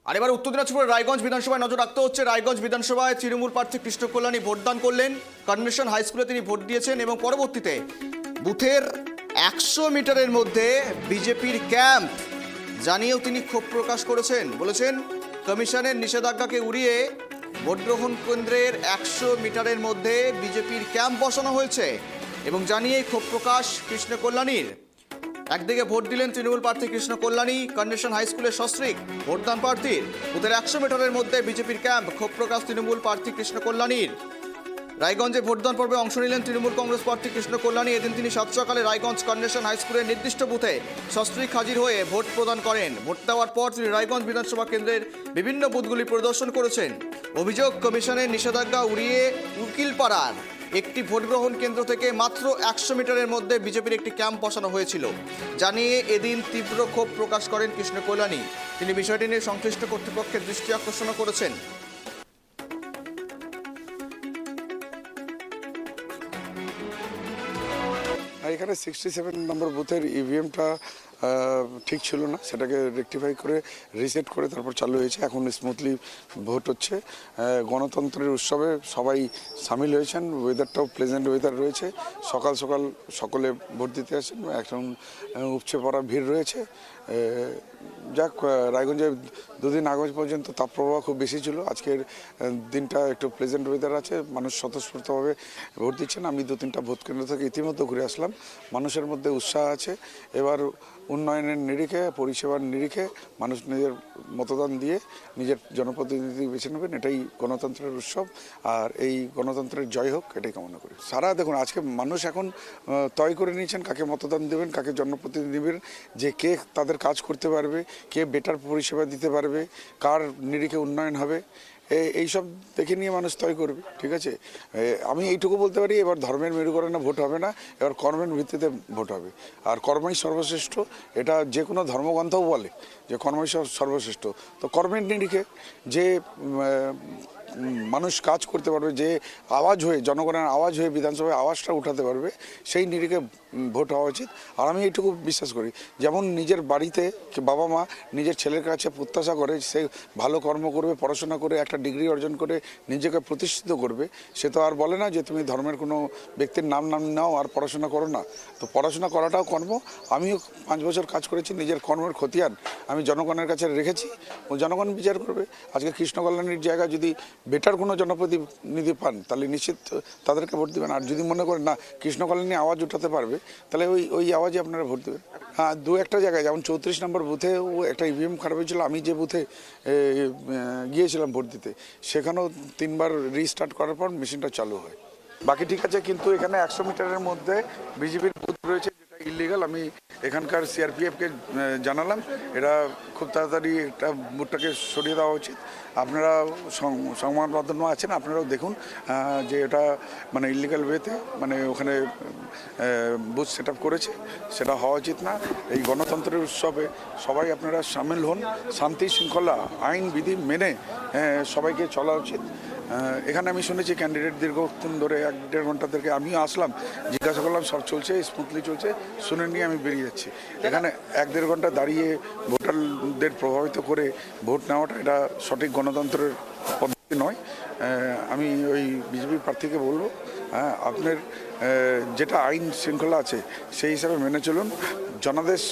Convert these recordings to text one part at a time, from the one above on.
আর এবার উত্তর দিনাজপুরের রায়গঞ্জ বিধানসভায় নজর রাখতে হচ্ছে। রায়গঞ্জ বিধানসভায় তৃণমূল প্রার্থী কৃষ্ণ কল্যাণী ভোটদান করলেন। কনভেনশন হাই স্কুলে তিনি ভোট দিয়েছেন এবং পরবর্তীতে বুথের 100 মিটারের মধ্যে বিজেপির ক্যাম্প জানিয়েও তিনি ক্ষোভ প্রকাশ করেছেন। বলেছেন, কমিশনের নিষেধাজ্ঞাকে উড়িয়ে ভোট গ্রহণ কেন্দ্রের 100 মিটারের মধ্যে বিজেপির ক্যাম্প বসানো হয়েছে এবং জানিয়ে ক্ষোভ প্রকাশ কৃষ্ণ কল্যাণীর। একদিকে ভোট দিলেন তৃণমূল প্রার্থী কৃষ্ণ কল্যাণী, কনভেনশন হাই স্কুলের সস্ত্রীক ভোটদান প্রার্থীর। বুথের 100 মিটারের মধ্যে বিজেপির ক্যাম্প, ক্ষোভ প্রকাশ তৃণমূল প্রার্থী কৃষ্ণ কল্যাণীর। রায়গঞ্জে ভোটদান পর্বে অংশ নিলেন তৃণমূল কংগ্রেস প্রার্থী কৃষ্ণ কল্যাণী। এদিন তিনি সাত সকালে রায়গঞ্জ কনভেনশন হাই স্কুলের নির্দিষ্ট বুথে সস্ত্রীক হাজির হয়ে ভোট প্রদান করেন। ভোট দেওয়ার পর তিনি রায়গঞ্জ বিধানসভা কেন্দ্রের বিভিন্ন বুথগুলি পরিদর্শন করেছেন। অভিযোগ, কমিশনের নিষেধাজ্ঞা উড়িয়ে উকিলপাড়ার একটি ভোট গ্রহণ কেন্দ্র থেকে মাত্র 100 মিটারের মধ্যে বিজেপির একটি ক্যাম্প বসানো হয়েছিল জানিয়ে এদিন তীব্র ক্ষোভ প্রকাশ করেন কৃষ্ণ কল্যাণী। তিনি বিষয়টি নিয়ে সংশ্লিষ্ট কর্তৃপক্ষের দৃষ্টি আকর্ষণ করেছেন। এখানে 67 নম্বর বুথের ইভিএমটা ঠিক ছিল না, সেটাকে রেকটিফাই করে রিসেট করে তারপর চালু হয়েছে। এখন স্মুথলি ভোট হচ্ছে। গণতন্ত্রের উৎসবে সবাই সামিল হয়েছেন। ওয়েদারটাও প্লেজেন্ট ওয়েদার রয়েছে। সকাল সকাল সকলে ভোট দিতে আসেন। এখন উপচে পড়া ভিড় রয়েছে। যাক, রায়গঞ্জে দুদিন আগে পর্যন্ত তাপপ্রবাহ খুব বেশি ছিল। আজকের দিনটা একটু প্লেজেন্ট ওয়েদার আছে, মানুষ স্বতঃস্ফূর্তভাবে ভোট দিচ্ছেন। আমি 2-3টা ভোট কেন্দ্র থেকে ইতিমধ্যে ঘুরে আসলাম। মানুষের মধ্যে উৎসাহ আছে। এবার উন্নয়নের নিরিখে, পরিষেবার নিরিখে মানুষ নিজের মতদান দিয়ে নিজের জনপ্রতিনিধি বেছে নেবেন। এটাই গণতন্ত্রের উৎসব, আর এই গণতন্ত্রের জয় হোক, এটাই কামনা করি। সারা দেখুন, আজকে মানুষ এখন তয় করে নিয়েছেন কাকে মতদান দেবেন, কাকে জনপ্রতিনিধি নেবেন, যে কে তাদের কাজ করতে পারবে, কে বেটার পরিষেবা দিতে পারবে, কার নিরিখে উন্নয়ন হবে, এইসব দেখে নিয়ে মানুষ তয় করবে। ঠিক আছে, আমি এইটুকু বলতে পারি, এবার ধর্মের মেরুকরণে ভোট হবে না, এবার কর্মের ভিত্তিতে ভোট হবে। আর কর্মই সর্বশ্রেষ্ঠ, এটা যে কোনো ধর্মগ্রন্থও বলে যে কর্মই সর্বশ্রেষ্ঠ। তো কর্মের নিরিখে যে মানুষ কাজ করতে পারবে, যে আওয়াজ হয়ে, জনগণের আওয়াজ হয়ে বিধানসভায় আওয়াজটা উঠাতে পারবে, সেই নিরিখে ভোট হওয়া উচিত। আর আমি এইটুকু বিশ্বাস করি, যেমন নিজের বাড়িতে বাবা মা নিজের ছেলের কাছে প্রত্যাশা করে সে ভালো কর্ম করবে, পড়াশোনা করে একটা ডিগ্রি অর্জন করে নিজেকে প্রতিষ্ঠিত করবে, সে তো আর বলে না যে তুমি ধর্মের কোনো ব্যক্তির নাম নাও আর পড়াশোনা করো না। তো পড়াশোনা করাটাও কর্ম। আমিও 5 বছর কাজ করেছি, নিজের কর্মের খতিয়ান আমি জনগণের কাছে রেখেছি ও জনগণ বিচার করবে। আজকে কৃষ্ণ কল্যাণীর জায়গায় যদি বেটার কোনো জনপ্রতিনিধি পান, তাহলে নিশ্চিত তাদেরকে ভোট দেবেন। আর যদি মনে করেন না কৃষ্ণ কল্যাণী আওয়াজ উঠাতে পারবে, তাহলে ওই আওয়াজে আপনারা ভোট দেবেন। হ্যাঁ, 2-1টা জায়গায়, যেমন 34 নম্বর বুথেও একটা ইভিএম খারাপ হয়েছিল। আমি যে বুথে গিয়েছিলাম ভোট দিতে, সেখানেও 3বার রিস্টার্ট করার পর মেশিনটা চালু হয়। বাকি ঠিক আছে, কিন্তু এখানে 100 মিটারের মধ্যে বিজেপির বুথ রয়েছে, যেটা ইলিগাল। আমি এখানকার সিআরপিএফকে জানালাম, এটা খুব তাড়াতাড়ি একটা বুথটাকে সরিয়ে দেওয়া উচিত। আপনারা সংবাদ মাধ্যম আছেন, আপনারাও দেখুন যে এটা মানে ইলিগাল ওয়েতে মানে ওখানে বুথ সেট আপ করেছে, সেটা হওয়া উচিত না। এই গণতন্ত্রের উৎসবে সবাই আপনারা সামিল হন, শান্তি শৃঙ্খলা আইন বিধি মেনে সবাইকে চলা উচিত। এখানে আমি শুনেছি ক্যান্ডিডেট দীর্ঘক্ষণ ধরে 1-1.5 ঘন্টা থেকে, আমিও আসলাম, জিজ্ঞাসা করলাম, সব চলছে, স্মুথলি চলছে, শুনে নিয়ে আমি বেরিয়ে যাচ্ছি। এখানে 1-1.5 ঘন্টা দাঁড়িয়ে ভোটারদের প্রভাবিত করে ভোট নেওয়াটা এটা সঠিক গণতন্ত্রের পদ্ধতি নয়। আমি ওই বিজেপি প্রার্থীকে বলবো, আপনার যেটা আইন শৃঙ্খলা আছে সেই হিসাবে মেনে চলুন। জনাদেশ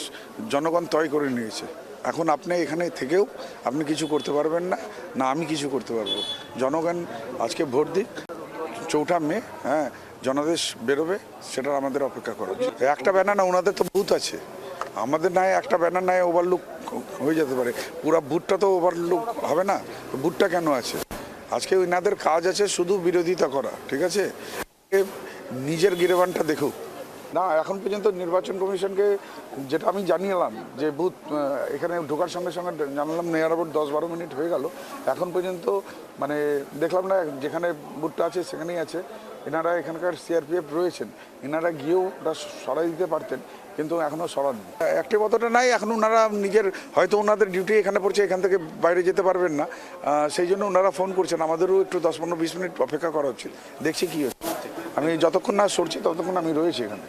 জনগণ তয় করে নিয়েছে। এখন আপনি এখানে থেকেও আপনি কিছু করতে পারবেন না, না আমি কিছু করতে পারবো। জনগণ আজকে ভোট দিক, 4 মে জনাদেশ বেরোবে, সেটা আমাদের অপেক্ষা করা। একটা ব্যানার না, ওনাদের তো বুথ আছে, আমাদের নয় একটা ব্যানার নয় ওভারলুক হয়ে যেতে পারে। পুরো বুথটা তো ওভারলুক হবে না, বুথটা কেন আছে? আজকে ওনাদের কাজ আছে শুধু বিরোধিতা করা। ঠিক আছে, নিজের গিরেবানটা দেখুক না। এখন পর্যন্ত নির্বাচন কমিশনকে যেটা আমি জানিয়েলাম যে বুথ এখানে ঢোকার সঙ্গে সঙ্গে জানালাম নেয়ার আবার 10-12 মিনিট হয়ে গেল, এখন পর্যন্ত মানে দেখলাম না। যেখানে বুথটা আছে সেখানেই আছে। এনারা এখানকার সিআরপিএফ রয়েছেন, এনারা গিয়েও ওটা সরাই দিতে পারতেন, কিন্তু এখনও সরাননি। একটি কতটা নাই, এখন ওনারা নিজের হয়তো ওনাদের ডিউটি এখানে পড়ছে, এখান থেকে বাইরে যেতে পারবেন না, সেই জন্য ওনারা ফোন করছেন। আমাদেরও একটু 10-15-20 মিনিট অপেক্ষা করা উচিত, দেখছি কী হচ্ছে। আমি যতক্ষণ না সরছি ততক্ষণ আমি রয়েছি এখানে।